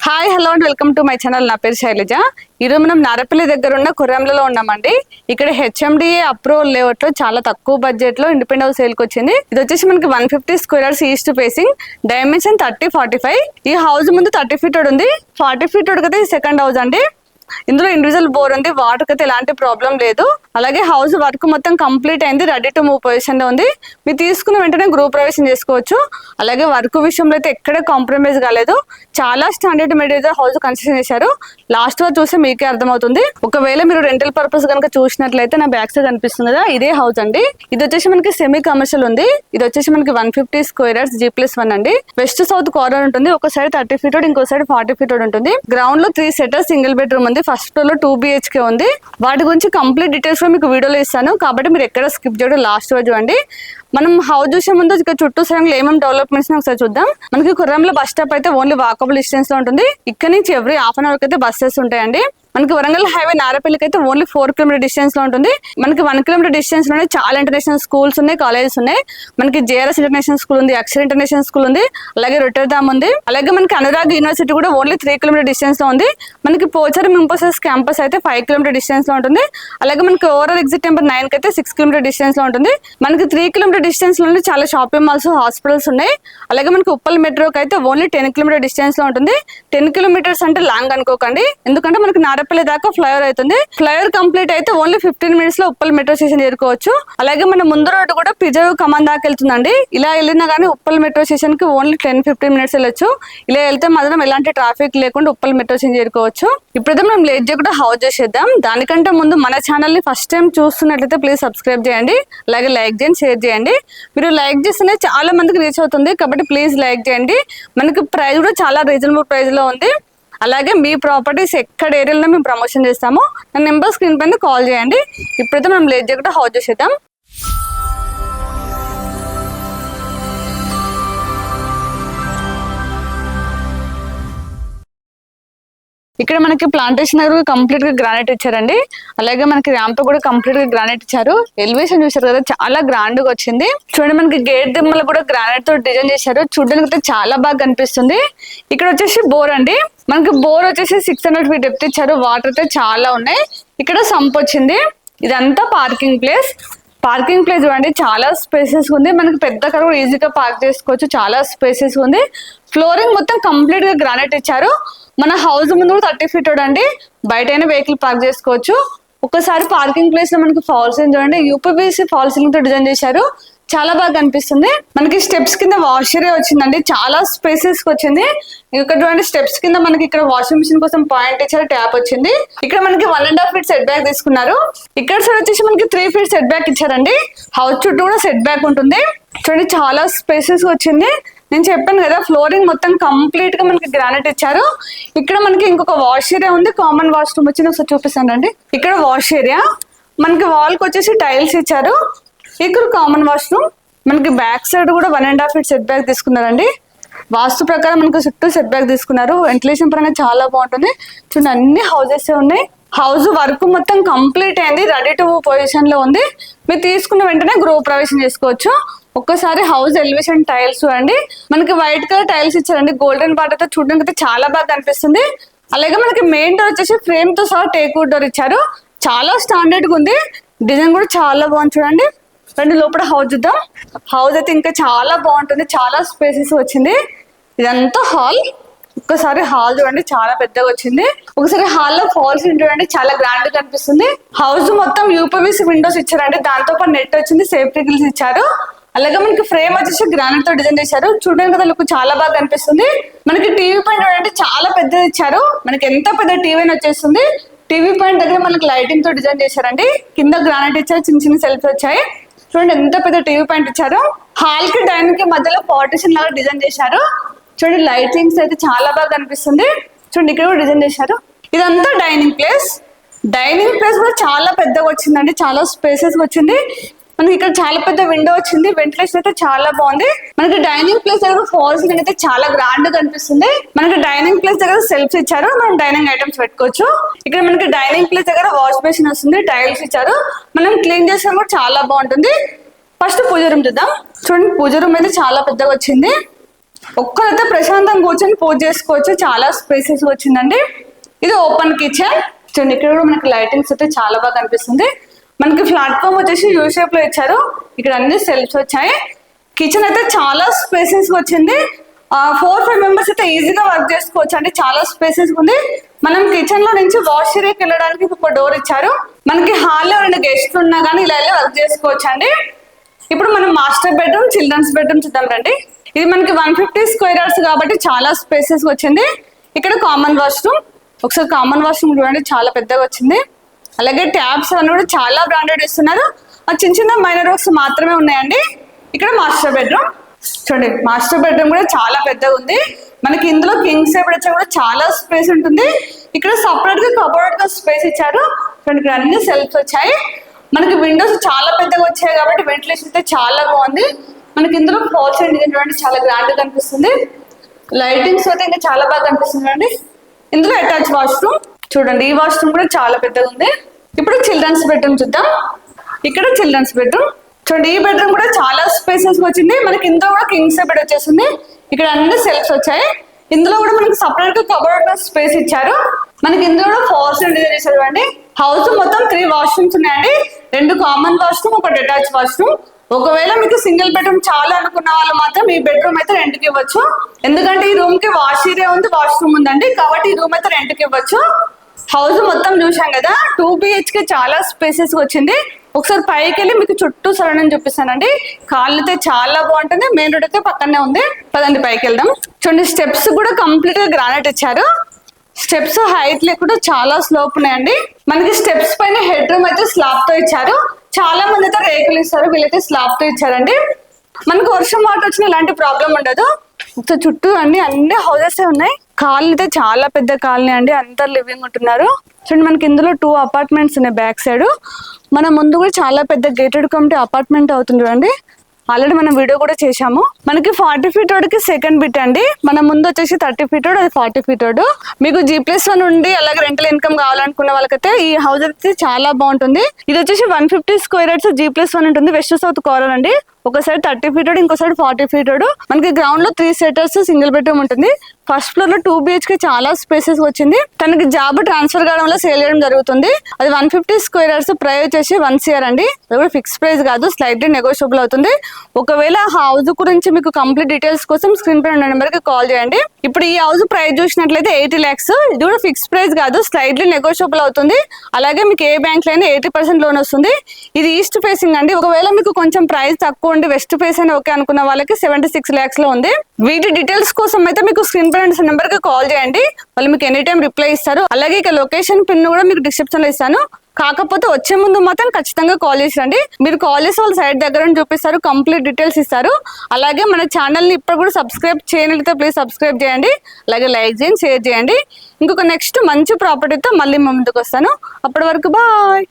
Hi hello and welcome to my channel. నా పేరు శైలజ. ఈరోజు మనం నారపల్లి దగ్గర ఉన్న కుర్రంలలో ఉన్నామండి. ఇక్కడ హెచ్ఎండిఏ అప్రూవల్ లేఅవుట్ లో చాలా తక్కువ బడ్జెట్ లో ఇండిపెండెంట్ హౌస్ సేల్ కి వచ్చింది. ఇది వచ్చేసి మనకి 150 square yards east facing, dimension 30-45. ఈ హౌస్ ముందు 30 ఫీట్ ఉంది, 40 ఫీట్ కదా ఈ సెకండ్ హౌస్ అండి. ఇందులో ఇండివిజువల్ బోర్ ఉంది, వాటర్ అయితే ఎలాంటి ప్రాబ్లం లేదు. అలాగే హౌస్ వర్క్ మొత్తం కంప్లీట్ అయింది, రెడీ టు మూవ్ పొజిషన్ లో ఉంది. మీరు తీసుకున్న వెంటనే గృహ ప్రవేశం చేసుకోవచ్చు. అలాగే వర్క్ విషయంలో అయితే ఎక్కడ కాంప్రమైజ్ కాలేదు, చాలా స్టాండర్డ్ మెటీరియల్ హౌస్ కన్స్ట్రక్షన్ చేశారు. లాస్ట్ వరకు చూస్తే మీకే అర్థమవుతుంది. ఒకవేళ మీరు రెంటల్ పర్పస్ కనుక చూసినట్లయితే నా బ్యాక్ సైడ్ కనిపిస్తుంది కదా, ఇదే హౌస్ అండి. ఇది వచ్చేసి మనకి సెమీ కమర్షియల్ ఉంది. ఇది వచ్చేసి మనకి 150 స్క్వేర్ యార్డ్స్ G+1 అండి. వెస్ట్ సౌత్ కార్నర్ ఉంటుంది. ఒక సైడ్ 30 ఫీట్ ఇంకో సైడ్ 40 ఫీట్ ఉంటుంది. గ్రౌండ్ లో 3 సెటర్స్, సింగిల్ బెడ్రూమ్ ఉంది. ఫస్ట్ ఫ్లోర్ లో 2 BHK ఉంది. వాటి గురించి కంప్లీట్ డీటెయిల్స్ మీకు వీడియోలో ఇస్తాను, కాబట్టి మీరు ఎక్కడ స్కిప్ చేయడం, లాస్ట్ రోజు అండి. మనం హౌస్ చూసే ముందు ఇక్కడ చుట్టూ సరంలో ఏమేమి డెవలప్మెంట్స్ ఒకసారి చూద్దాం. మనకి కుర్రంలో బస్ స్టాప్ అయితే ఓన్లీ వాకబుల్ డిస్టెన్స్ లో ఉంటుంది. ఇక్కడ నుంచి ఎవ్రీ హాఫ్ అన్ అవర్ అయితే బస్సెస్ ఉంటాయండి. మనకి వరంగల్ హైవే నారపల్లికి అయితే ఓన్లీ 4 కిలోమీటర్ డిస్టెన్స్ లో ఉంటుంది. మనకి 1 కిలోమీటర్ డిస్టెన్స్ లోనే చాలా ఇంటర్నేషనల్ స్కూల్స్ ఉన్నాయి, కాలేజెస్ ఉన్నాయి. మనకి JRS ఇంటర్నేషనల్ స్కూల్ ఉంది, అక్షర్ ఇంటర్నేషనల్ స్కూల్ ఉంది, అలాగే రొట్టెర్దామ్ ఉంది. అలాగే మనకి అనురాగ్ యూనివర్సిటీ కూడా ఓన్లీ 3 కిలోమీటర్ డిస్టెన్స్ లో ఉంది. మనకి పోచారం ఇంపోసిస్ క్యాంపస్ అయితే 5 కిలోమీటర్ డిస్టెన్స్ లో ఉంటుంది. అలాగే మనకి ఓవరాల్ ఎగ్జిట్ నెంబర్ 9 కి అయితే 6 కిలోమీటర్ డిస్టెన్స్ లో ఉంటుంది. మనకి 3 కిలోమీటర్ డిస్టెన్స్ లోనే చాలా షాపింగ్ మాల్స్, హాస్పిటల్స్ ఉన్నాయి. అలాగే మనకి ఉప్పల్ మెట్రోకి అయితే ఓన్లీ 10 కిలోమీటర్ డిస్టెన్స్ లో ఉంటుంది. 10 కిలోమీటర్స్ అంటే లాంగ్ అనుకోకండి, ఎందుకంటే మనకి నారపల్లి దాకా ఫ్లైఓవర్ అవుతుంది. ఫ్లైఓవర్ కంప్లీట్ అయితే ఓన్లీ 15 మినిట్స్ లో ఉప్పల్ మెట్రో స్టేషన్ చేరుకోవచ్చు. అలాగే మన ముందు రోడ్డు కూడా ప్రిజర్వ్ కమాండ్ దాకా వెళ్తుందండి. ఇలా వెళ్ళినా కానీ ఉప్పల్ మెట్రో స్టేషన్ కి ఓన్లీ 10-15 మినిట్స్ వెళ్ళొచ్చు. ఇలా వెళ్తే మాత్రం ఎలాంటి ట్రాఫిక్ లేకుండా ఉప్పల్ మెట్రో స్టేషన్ చేరుకోవచ్చు. ఇప్పుడైతే మనం లేట్ చేయకుండా హౌస్ చేసేద్దాం. దానికంటే ముందు మన ఛానల్ ని ఫస్ట్ టైం చూస్తున్నట్లయితే ప్లీజ్ సబ్స్క్రైబ్ చేయండి, అలాగే లైక్ చేయండి, షేర్ చేయండి. మీరు లైక్ చేస్తేనే చాలా మందికి రీచ్ అవుతుంది, కాబట్టి ప్లీజ్ లైక్ చేయండి. మనకి ప్రైస్ కూడా చాలా రీజనబుల్ ప్రైస్ లో ఉంది. అలాగే మీ ప్రాపర్టీస్ ఎక్కడ ఏరియాలో మేము ప్రమోషన్ చేస్తామో నా నెంబర్ స్క్రీన్ పైన కాల్ చేయండి. ఇప్పుడైతే మనం లేట్ చేయకుండా హౌస్ చేసేద్దాం. ఇక్కడ మనకి ప్లాంటేషన్ దగ్గర కంప్లీట్ గా గ్రానైట్ ఇచ్చారండి. అలాగే మనకి ర్యాంప్ కూడా కంప్లీట్ గా గ్రానైట్ ఇచ్చారు. ఎలివేషన్ చూసారు కదా, చాలా గ్రాండ్ గా వచ్చింది. చూడండి, మనకి గేట్ దిమ్మలు కూడా గ్రానైట్ తో డిజైన్ చేశారు. చూడడానికి అయితే చాలా బాగా కనిపిస్తుంది. ఇక్కడ వచ్చేసి బోర్ అండి. మనకి బోర్ వచ్చేసి 600 ఫీట్ డెప్త్ ఇచ్చారు. వాటర్ అయితే చాలా ఉన్నాయి. ఇక్కడ సంప్ వచ్చింది. ఇదంతా పార్కింగ్ ప్లేస్. పార్కింగ్ ప్లేస్ చూడండి, చాలా స్పేసెస్ ఉంది. మనకి పెద్ద కార్ కూడా ఈజీగా పార్క్ చేసుకోవచ్చు, చాలా స్పేసెస్ ఉంది. ఫ్లోరింగ్ మొత్తం కంప్లీట్ గా గ్రానైట్ ఇచ్చారు. మన హౌస్ ముందు కూడా 30 ఫీట్ చూడండి, బయట అయినా వెహికల్ పార్క్ చేసుకోవచ్చు. ఒకసారి పార్కింగ్ ప్లేస్ లో మనకి ఫాల్ సీలింగ్ చూడండి, UPVC ఫాల్ సీలింగ్ తో డిజైన్ చేశారు. చాలా బాగా కనిపిస్తుంది. మనకి స్టెప్స్ కింద వాష్ ఏరియా వచ్చిందండి, చాలా స్పేసెస్ వచ్చింది. ఇక్కడ చూడండి, స్టెప్స్ కింద మనకి ఇక్కడ వాషింగ్ మిషన్ కోసం పాయింట్ ఇచ్చారు, ట్యాప్ వచ్చింది. ఇక్కడ మనకి 1.5 ఫీట్ సెట్ బ్యాక్ తీసుకున్నారు. ఇక్కడ సైడ్ వచ్చేసి మనకి 3 ఫీట్ సెట్ బ్యాక్ ఇచ్చారండి. హౌస్ చుట్టూ కూడా సెట్ బ్యాక్ ఉంటుంది. చూడండి, చాలా స్పేసెస్ వచ్చింది. నేను చెప్పాను కదా, ఫ్లోరింగ్ మొత్తం కంప్లీట్ గా మనకి గ్రానైట్ ఇచ్చారు. ఇక్కడ మనకి ఇంకొక వాష్ ఏరియా ఉంది, కామన్ వాష్రూమ్ వచ్చింది. ఒకసారి చూపిస్తాను అండి. ఇక్కడ వాష్ ఏరియా, మనకి వాల్ కి వచ్చేసి టైల్స్ ఇచ్చారు. ఇక్కడ కామన్ వాష్రూమ్. మనకి బ్యాక్ సైడ్ కూడా 1.5 ఫీట్ సెట్ బ్యాక్ తీసుకున్నారండి. వాస్తు ప్రకారం మనకు చుట్టూ సెట్ బ్యాక్ తీసుకున్నారు. వెంటిలేషన్ పరంగా చాలా బాగుంటుంది. చూడండి, అన్ని హౌసెస్ ఉన్నాయి. హౌస్ వర్క్ మొత్తం కంప్లీట్ అయింది, రెడీ టు పొజిషన్ లో ఉంది. మీరు తీసుకున్న వెంటనే గృహ ప్రవేశం చేసుకోవచ్చు. ఒక్కసారి హౌస్ ఎలివేషన్ టైల్స్ చూడండి, మనకి వైట్ కలర్ టైల్స్ ఇచ్చారండి. గోల్డెన్ బార్డర్ తో చూడడానికి అయితే చాలా బాగా కనిపిస్తుంది. అలాగే మనకి మెయిన్ డోర్ వచ్చేసి ఫ్రేమ్ తో సహా టేక్ వుడ్ డోర్ ఇచ్చారు. చాలా స్టాండర్డ్ గా ఉంది. డిజైన్ కూడా చాలా బాగుంది. చూడండి, రండి లోపల హౌస్ చూద్దాం. హౌస్ అయితే ఇంకా చాలా బాగుంటుంది, చాలా స్పేసెస్ వచ్చింది. ఇదంతా హాల్. ఒక్కసారి హాల్ చూడండి, చాలా పెద్దగా వచ్చింది. ఒకసారి హాల్ లో ఫాల్స్ చూడండి, చాలా గ్రాండ్ గా కనిపిస్తుంది. హౌస్ మొత్తం UPVC విండోస్ ఇచ్చారండి, దాంతో పాటు నెట్ వచ్చింది, సేఫ్టీ గిల్స్ ఇచ్చారు. అలాగే మనకి ఫ్రేమ్ వచ్చేసి గ్రానైట్ తో డిజైన్ చేశారు. చూడడానికి కదా లుక్ చాలా బాగా కనిపిస్తుంది. మనకి టీవీ పాయింట్ చూడండి, చాలా పెద్దది ఇచ్చారు. మనకి ఎంత పెద్ద టీవీ వచ్చేస్తుంది. టీవీ పాయింట్ దగ్గర మనకి లైటింగ్ తో డిజైన్ చేశారండి. కింద గ్రానైట్ ఇచ్చారు, చిన్న చిన్న సెల్ఫ్స్ వచ్చాయి. చూడండి, ఎంత పెద్ద టీవీ పాయింట్ ఇచ్చారు. హాల్ కి డైనింగ్ కి మధ్యలో పార్టిషన్ లాగా డిజైన్ చేశారు. చూడండి, లైటింగ్స్ అయితే చాలా బాగా కనిపిస్తుంది. చూడండి, ఇక్కడ కూడా డిజైన్ చేశారు. ఇదంతా డైనింగ్ ప్లేస్. డైనింగ్ ప్లేస్ కూడా చాలా పెద్దగా వచ్చిందండి, చాలా స్పేసెస్ వచ్చింది. మనకి ఇక్కడ చాలా పెద్ద విండో వచ్చింది. వెంటిలేషన్ అయితే చాలా బాగుంది. మనకి డైనింగ్ ప్లేస్ దగ్గర ఫాల్ సీలింగ్ అయితే చాలా గ్రాండ్ గా కనిపిస్తుంది. మనకి డైనింగ్ ప్లేస్ దగ్గర సెల్ఫ్స్ ఇచ్చారు, మనం డైనింగ్ ఐటమ్స్ పెట్టుకోవచ్చు. ఇక్కడ మనకి డైనింగ్ ప్లేస్ దగ్గర వాష్ బేసిన్ వస్తుంది, టైల్స్ ఇచ్చారు. మనం క్లీన్ చేసినా కూడా చాలా బాగుంటుంది. ఫస్ట్ పూజ రూమ్ చూద్దాం. చూడండి, పూజ రూమ్ అయితే చాలా పెద్దగా వచ్చింది. ఒక్కరైతే ప్రశాంతంగా కూర్చొని పూజ చేసుకోవచ్చు, చాలా స్పేసెస్ వచ్చిందండి. ఇది ఓపెన్ కిచెన్. చూడండి ఇక్కడ కూడా మనకి లైటింగ్స్ అయితే చాలా బాగా అనిపిస్తుంది. మనకి ప్లాట్ఫామ్ వచ్చేసి యూ షేప్ లో ఇచ్చారు. ఇక్కడ అన్ని సెల్ఫ్స్ వచ్చాయి. కిచెన్ అయితే చాలా స్పేసెస్ వచ్చింది. 4-5 మెంబర్స్ అయితే ఈజీగా వర్క్ చేసుకోవచ్చు అండి, చాలా స్పేసెస్ ఉంది. మనం కిచెన్ లో నుంచి వాష్ ఏరియాకి వెళ్ళడానికి ఒక డోర్ ఇచ్చారు. మనకి హాల్లో ఎవరైనా గెస్ట్ ఉన్నా కానీ ఇలా వెళ్ళి వర్క్ చేసుకోవచ్చు అండి. ఇప్పుడు మనం మాస్టర్ బెడ్రూమ్, చిల్డ్రన్స్ బెడ్రూమ్ చూద్దాం రండి. ఇది మనకి 150 స్క్వేర్ యార్డ్స్ కాబట్టి చాలా స్పేసెస్ వచ్చింది. ఇక్కడ కామన్ వాష్రూమ్. ఒకసారి కామన్ వాష్రూమ్ చూడండి, చాలా పెద్దగా వచ్చింది. అలాగే ట్యాబ్స్ అన్ని కూడా చాలా బ్రాండెడ్ ఇస్తున్నారు. చిన్న చిన్న మైనర్ వర్క్స్ మాత్రమే ఉన్నాయండి. ఇక్కడ మాస్టర్ బెడ్రూమ్ చూడండి, మాస్టర్ బెడ్రూమ్ కూడా చాలా పెద్దగా ఉంది. మనకి ఇందులో కింగ్ సైజ్ బెడ్ కూడా చాలా స్పేస్ ఉంటుంది. ఇక్కడ సపరేట్ గా కబోర్డ్ గా స్పేస్ ఇచ్చారు. చూడండి ఇక్కడ అన్ని సెల్ఫ్స్ వచ్చాయి. మనకి విండోస్ చాలా పెద్దగా వచ్చాయి కాబట్టి వెంటిలేషన్ అయితే చాలా బాగుంది. మనకి ఇందులో ఫాల్ సీలింగ్ డిజైన్ చూడండి, చాలా గ్రాండ్ గా కనిపిస్తుంది. లైటింగ్స్ అయితే ఇంకా చాలా బాగా కనిపిస్తుంది అండి. ఇందులో అటాచ్ వాష్రూమ్ చూడండి, ఈ వాష్రూమ్ కూడా చాలా పెద్దగా ఉంది. ఇప్పుడు చిల్డ్రన్స్ బెడ్రూమ్ చూద్దాం. ఇక్కడ చిల్డ్రన్స్ బెడ్రూమ్ చూడండి, ఈ బెడ్రూమ్ కూడా చాలా స్పేసెస్ వచ్చింది. మనకి ఇందులో కూడా కింగ్ సైజ్ బెడ్ వచ్చేసింది. ఇక్కడ అన్ని సెల్ఫ్స్ వచ్చాయి. ఇందులో కూడా మనకి సపరేట్ గా కబోర్డ్ స్పేస్ ఇచ్చారు. మనకి ఇందులో కూడా ఫాల్ సీలింగ్ డిజైన్ చేశారు అండి. హౌస్ మొత్తం 3 వాష్రూమ్స్ ఉన్నాయండి. 2 కామన్ వాష్రూమ్, 1 అటాచ్ వాష్రూమ్. ఒకవేళ మీకు సింగిల్ బెడ్రూమ్ చాలా అనుకున్న వాళ్ళు మాత్రం ఈ బెడ్రూమ్ అయితే రెంట్కి ఇవ్వచ్చు. ఎందుకంటే ఈ రూమ్ కి వాష్ ఏరియా ఉంది, వాష్రూమ్ ఉందండి, కాబట్టి ఈ రూమ్ అయితే రెంట్కి ఇవ్వచ్చు. హౌస్ మొత్తం చూసాం కదా, 2 BHK చాలా స్పేసెస్ వచ్చింది. ఒకసారి పైకి వెళ్ళి మీకు చుట్టూ సరౌండింగ్ చూపిస్తానండి. కాళ్ళు అయితే చాలా బాగుంటుంది. మెయిన్ రోడ్ అయితే పక్కనే ఉంది. పదండి పైకి వెళ్దాం. చూడండి స్టెప్స్ కూడా కంప్లీట్ గా గ్రానైట్ ఇచ్చారు. స్టెప్స్ హైట్ లేకుండా చాలా స్లోప్ ఉన్నాయండి. మనకి స్టెప్స్ పైన హెడ్ రూమ్ అయితే స్లాబ్ తో ఇచ్చారు. చాలా మంది అయితే రేకులు ఇస్తారు, వీళ్ళైతే స్లాబ్ తో ఇచ్చారండి. మనకు వర్షం వాటర్ వచ్చిన ఇలాంటి ప్రాబ్లం ఉండదు. చుట్టూ అన్ని హౌసెస్ ఉన్నాయి. కాలనీ అయితే చాలా పెద్ద కాలనీ అండి, అందరు లివింగ్ ఉంటున్నారు. చూడండి మనకి ఇందులో 2 అపార్ట్మెంట్స్ ఉన్నాయి బ్యాక్ సైడ్. మన ముందు కూడా చాలా పెద్ద గేటెడ్ కమిటీ అపార్ట్మెంట్ అవుతుంది చూడండి. ఆల్రెడీ మనం వీడియో కూడా చేశాము. మనకి 40 ఫీట్ రోడ్ కి సెకండ్ బిట్ అండి. మన ముందు వచ్చేసి 30 ఫీట్ రోడ్, అది 40 ఫీట్ రోడ్. మీకు G+1 ఉండి అలాగే రెంటల్ ఇన్కమ్ కావాలనుకున్న వాళ్ళకైతే ఈ హౌస్ అయితే చాలా బాగుంటుంది. ఇది వచ్చేసి 150 స్క్వేర్ యార్డ్స్ G+1 ఉంటుంది. వెస్ట్ సౌత్ కార్నర్ అండి. ఒక సైడ్ 30 ఫీట్ రోడ్, ఇంకో సైడ్ 40 ఫీట్ రోడ్. మనకి గ్రౌండ్ లో 3 సెటర్స్, సింగిల్ బెడ్రూమ్ ఉంటుంది. ఫస్ట్ ఫ్లోర్ లో 2 BHK చాలా స్పేసెస్ వచ్చింది. తనకి జాబ్ ట్రాన్స్ఫర్ కావడం వల్ల సేల్ చేయడం జరుగుతుంది. అది 150 స్క్వేర్ యార్డ్స్, ప్రైస్ వచ్చేసి 1 CR అండి. అది కూడా ఫిక్స్ ప్రైస్ కాదు, స్లైట్లీ నెగోషియబుల్ అవుతుంది. ఒకవేళ హౌస్ గురించి మీకు కంప్లీట్ డీటెయిల్స్ కోసం స్క్రీన్ పై ఉన్న నెంబర్ కి కాల్ చేయండి. ఇప్పుడు ఈ హౌస్ ప్రైస్ చూసినట్లయితే 80 lakhs. ఇది కూడా ఫిక్స్ ప్రైస్ కాదు, స్లైట్లీ నెగోషియబుల్ అవుతుంది. అలాగే మీకు ఏ బ్యాంక్ లో అయినా 80% లోన్ వస్తుంది. ఇది ఈస్ట్ ఫేసింగ్ అండి. ఒకవేళ మీకు కొంచెం ప్రైస్ తక్కువ ఉండి వెస్ట్ ఫేస్ అని ఓకే అనుకున్న వాళ్ళకి 76 lakhs లో ఉంది. వీటి డీటెయిల్స్ కోసం అయితే మీకు స్క్రీన్ పై ఉన్న నెంబర్ కి కాల్ చేయండి. వాళ్ళు మీకు ఎనీ టైం రిప్లై ఇస్తారు. అలాగే ఇక లొకేషన్ పిన్ కూడా మీకు డిస్క్రిప్షన్ లో ఇస్తాను. కాకపోతే వచ్చే ముందు మాత్రం ఖచ్చితంగా కాల్ చేసి రండి. మీరు కాల్ చేసి వాళ్ళ సైట్ దగ్గర చూపిస్తారు, కంప్లీట్ డీటెయిల్స్ ఇస్తారు. అలాగే మన ఛానల్ ని ఇప్పుడు కూడా సబ్స్క్రైబ్ చేయనట్లయితే ప్లీజ్ సబ్స్క్రైబ్ చేయండి. అలాగే లైక్ చేయండి, షేర్ చేయండి. ఇంకొక నెక్స్ట్ మంచి ప్రాపర్టీతో మళ్ళీ ముందుకు వస్తాను. అప్పటి వరకు బాయ్.